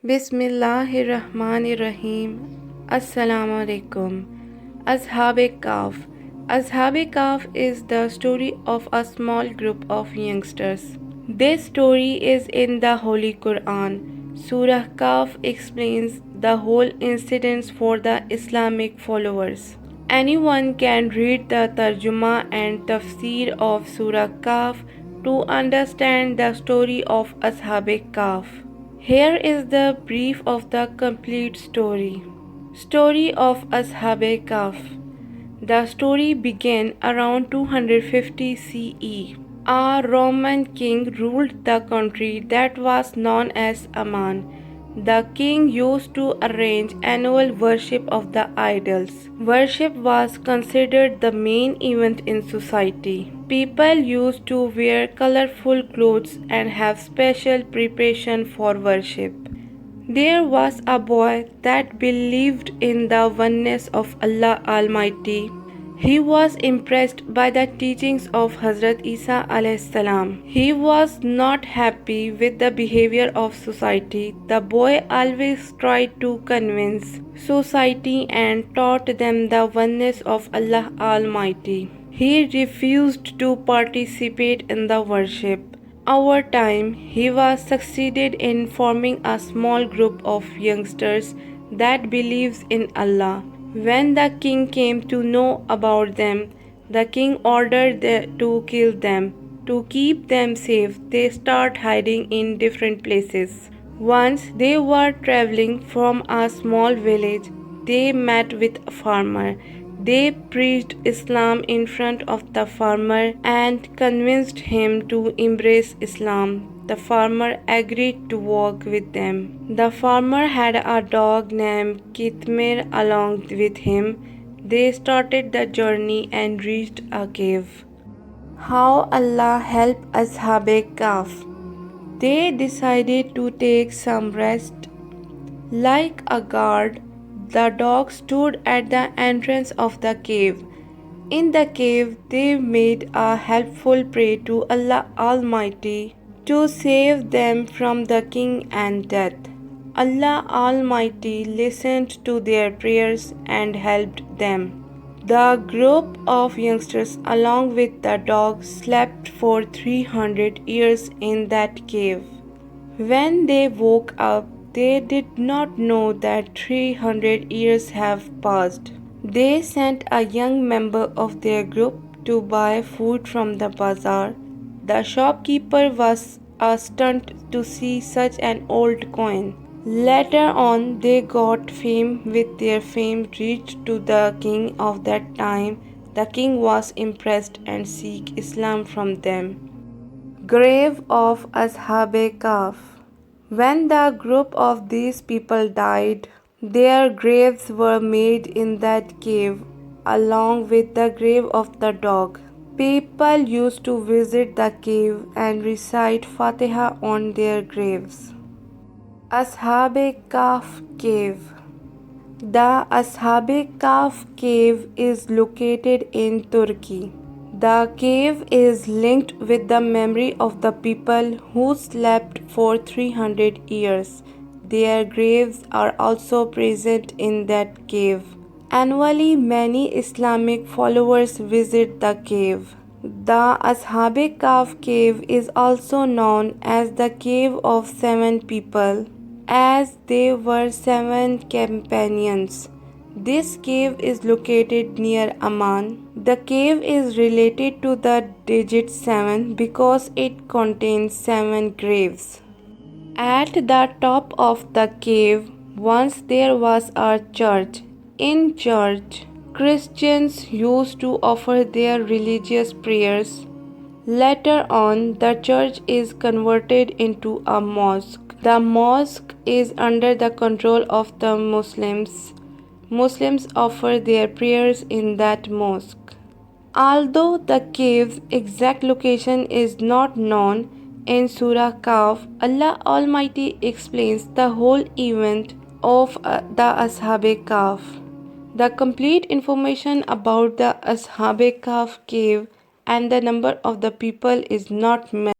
Bismillahirrahmanirrahim. Assalamu alaikum. Ashab Kahf. Ashab Kahf is the story of a small group of youngsters. This story is in the Holy Quran. Surah Kahf explains the whole incident for the Islamic followers. Anyone can read the tarjuma and tafsir of Surah Kahf to understand the story of Ashab Kahf. Here is the brief of the complete story. Story of Ashab Kahf. The story began around 250 CE. A Roman king ruled the country that was known as Aman. The king used to arrange annual worship of the idols. Worship was considered the main event in society. People used to wear colorful clothes and have special preparation for worship. There was a boy that believed in the oneness of Allah Almighty. He was impressed by the teachings of Hazrat Isa alayhi salam. He was not happy with the behavior of society. The boy always tried to convince society and taught them the oneness of Allah Almighty. He refused to participate in the worship. Over time, he was succeeded in forming a small group of youngsters that believes in Allah. When the king came to know about them, the king ordered to kill them. To keep them safe, they start hiding in different places. Once they were traveling from a small village, they met with a farmer. They preached Islam in front of the farmer and convinced him to embrace Islam. The farmer agreed to walk with them. The farmer had a dog named Kitmir along with him. They started the journey and reached a cave. How Allah helped Ashab Kahf. They decided to take some rest. Like a guard, the dog stood at the entrance of the cave. In the cave, they made a helpful prayer to Allah Almighty to save them from the king and death. Allah Almighty listened to their prayers and helped them. The group of youngsters, along with the dog, slept for 300 years in that cave. When they woke up, they did not know that 300 years have passed. They sent a young member of their group to buy food from the bazaar. The shopkeeper was stunned to see such an old coin. Later on, they got fame. With their fame reached to the king of that time. The king was impressed and seek Islam from them. Grave of Ashab Kahf. When the group of these people died, their graves were made in that cave along with the grave of the dog. People used to visit the cave and recite Fatiha on their graves. Ashab Kahf Cave. The Ashab Kahf cave is located in Turkey. The cave is linked with the memory of the people who slept for 300 years. Their graves are also present in that cave. Annually, many Islamic followers visit the cave. The Ashab Kahf cave is also known as the Cave of Seven People, as they were seven companions. This cave is located near Amman. The cave is related to the digit 7 because it contains 7 graves. At the top of the cave, once there was a church. In church, Christians used to offer their religious prayers. Later on, the church is converted into a mosque. The mosque is under the control of the Muslims. Muslims offer their prayers in that mosque. Although the cave's exact location is not known, in Surah Kahf, Allah Almighty explains the whole event of the Ashab Kahf. The complete information about the Ashab Kahf cave and the number of the people is not mentioned.